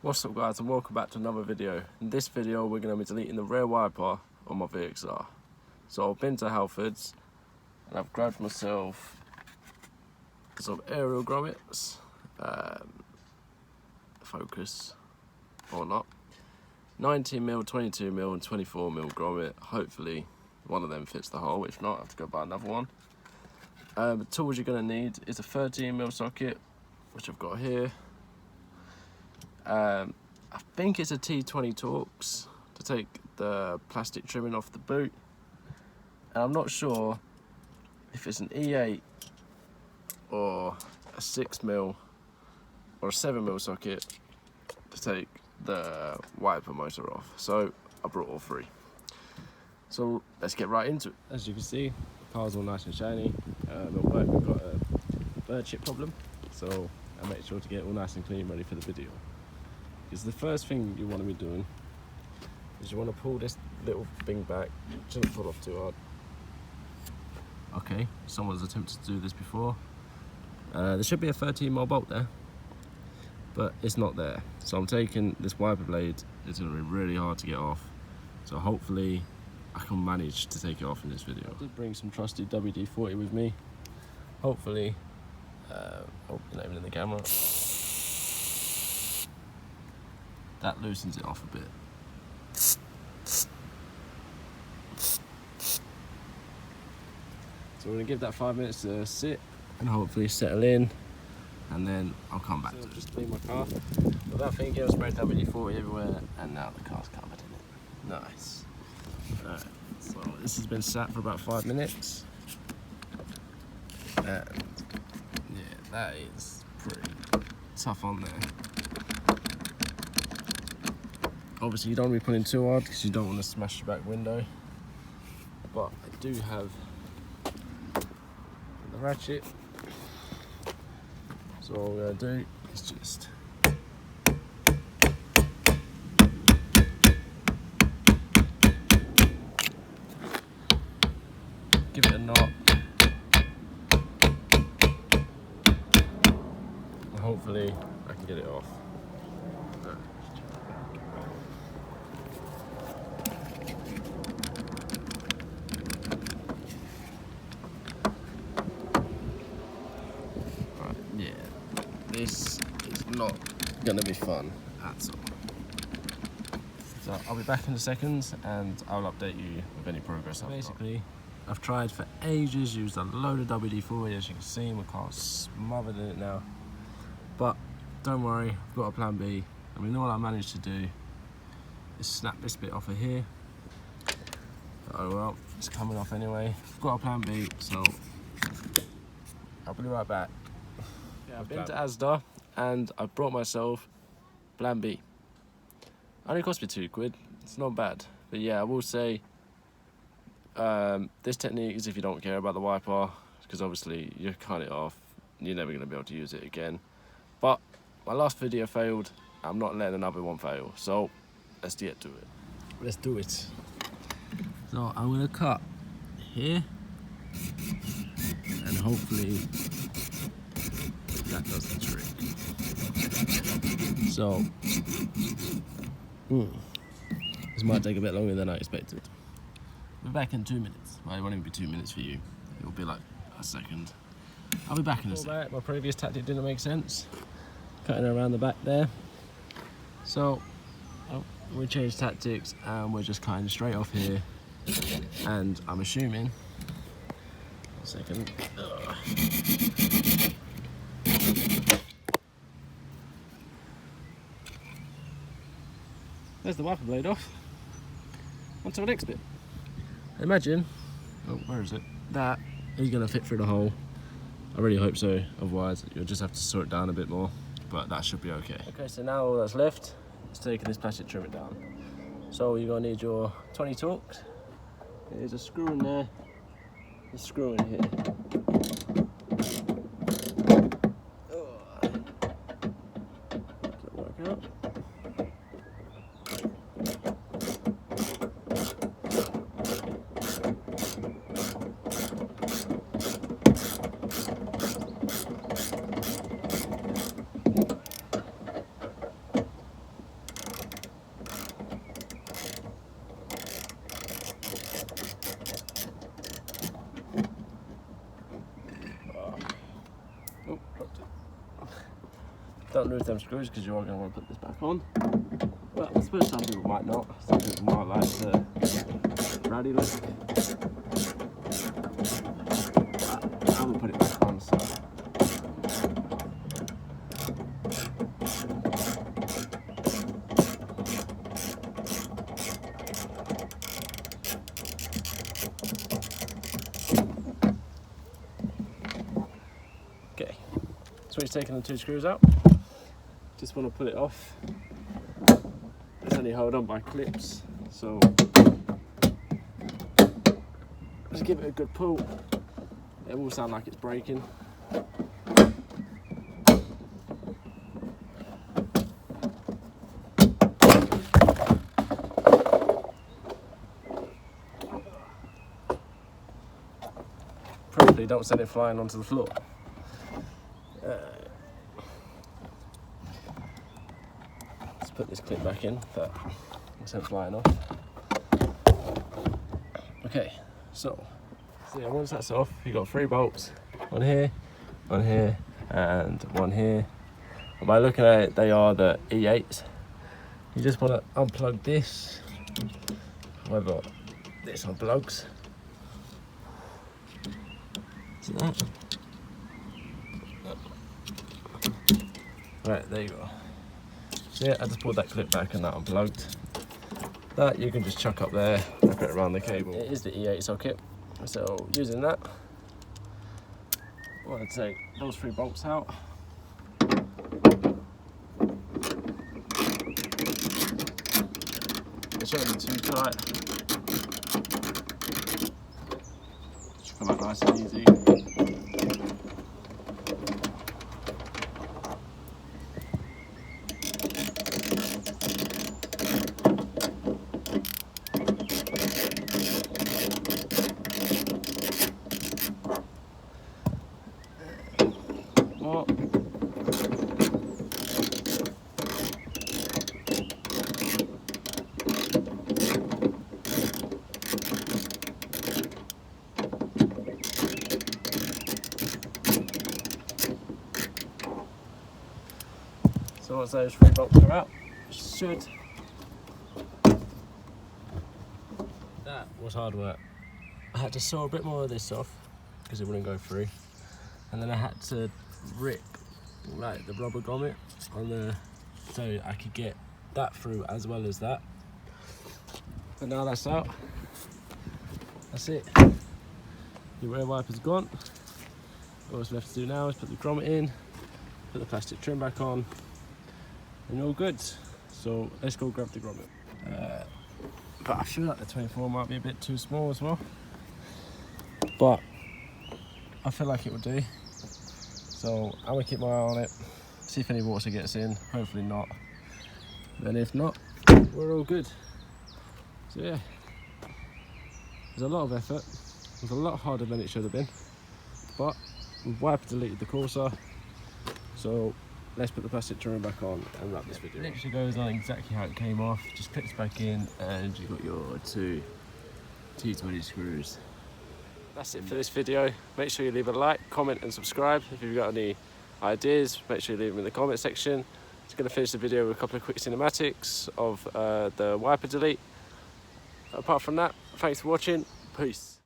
What's up guys, and welcome back to another video. In this video we're going to be deleting the rear wiper on my VXR. So I've been to Halfords and I've grabbed myself some aerial grommets, focus or not, 19mm, 22mm and 24mm grommet. Hopefully one of them fits the hole, if not I have to go buy another one. The tools you're going to need is a 13mm socket, which I've got here. I think it's a T20 Torx to take the plastic trimming off the boot, and I'm not sure if it's an E8 or a 6mm or a 7mm socket to take the wiper motor off, so I brought all three. So let's get right into it. As you can see, the car's all nice and shiny. At work we've got a bird shit problem, so I make sure to get it all nice and clean, ready for the video. Because the first thing you want to be doing is you want to pull this little thing back. Shouldn't pull off too hard. Okay, someone's attempted to do this before. There should be a 13mm bolt there, but it's not there. So I'm taking this wiper blade. It's going to be really hard to get off. So hopefully I can manage to take it off in this video. I did bring some trusty WD-40 with me. Hopefully, oh, you're not even in the camera. That loosens it off a bit. So we're going to give that 5 minutes to sit and hopefully settle in, and then I'll come back to it. Just clean my car. Without thinking, I've sprayed WD-40 everywhere, and now the car's covered in it. Nice. Alright, so this has been sat for about 5 minutes. And yeah, that is pretty tough on there. Obviously you don't want to be pulling too hard because you don't want to smash the back window, but I do have the ratchet, so all we're going to do is just give it a knot, and hopefully I can get it off. This is not gonna be fun at all. So I'll be back in a second and I'll update you with any progress. Basically, I've tried for ages, used a load of WD-40, as you can see, my car's smothered in it now. But don't worry, I've got a plan B. I mean, all I managed to do is snap this bit off of here. Oh well, it's coming off anyway. I've got a plan B, so I'll be right back. Yeah, I've been to Asda and I brought myself plan B. Only cost me £2. It's not bad. But yeah, I will say this technique is if you don't care about the wiper, because obviously you cut it off, you're never going to be able to use it again. But my last video failed, I'm not letting another one fail. So let's get to it. Let's do it. So I'm going to cut here and hopefully that does the trick. So, this might take a bit longer than I expected. We're back in 2 minutes. Well, it won't even be 2 minutes for you. It'll be like a second. I'll be back in a second. My previous tactic didn't make sense. Cutting around the back there. So, we changed tactics and we're just cutting straight off here. And I'm assuming, 1 second. There's the wiper blade off. On to the next bit. Imagine, oh, where is it? That is going to fit through the hole. I really hope so, otherwise you'll just have to sort it down a bit more, but that should be okay. Okay, so now all that's left is taking this plastic trim it down. So you're going to need your 20 Torx. There's a screw in there, a screw in here. Does that work out? don't lose them screws because you are going to want to put this back on. But I suppose some people might not. Some people might like the rowdy look. But I'm going to put it back on. So. Okay, so he's taking the 2 screws out. Just want to pull it off. It's only held on by clips, so just give it a good pull. It will sound like it's breaking. Probably don't send it flying onto the floor. Let's put this clip back in that was sent flying off. Okay, so yeah, once that's off, you've got 3 bolts, one here, and one here. And by looking at it, they are the E8s. You just want to unplug this. I've got this unplugs. See that? Right, there you go. So yeah, I just pulled that clip back and that unplugged. That you can just chuck up there, wrap it around the cable. It is the E8 socket, so using that, I want to take those 3 bolts out. It shouldn't be too tight. Should come out nice and easy. So once those 3 bolts are out, that was hard work. I had to saw a bit more of this off because it wouldn't go through, and then I had to rip like the rubber grommet on the, so I could get that through as well as that. But now that's out, that's it. Your rear wiper's gone. All that's left to do now is put the grommet in, put the plastic trim back on, and you're all good. So let's go grab the grommet. But I feel like the 24 might be a bit too small as well. But I feel like it will do. So I'm gonna keep my eye on it, see if any water gets in, hopefully not. Then if not, we're all good. So yeah, there's a lot of effort. It was a lot harder than it should have been. But we've wiped deleted the Corsa. So let's put the plastic trim back on and wrap this video. It literally goes on exactly how it came off, just clicks back in and you've got your 2 T20 screws. That's it for this video. Make sure you leave a like, comment and subscribe. If you've got any ideas, make sure you leave them in the comment section. Just going to finish the video with a couple of quick cinematics of the wiper delete. Apart from that, thanks for watching. Peace.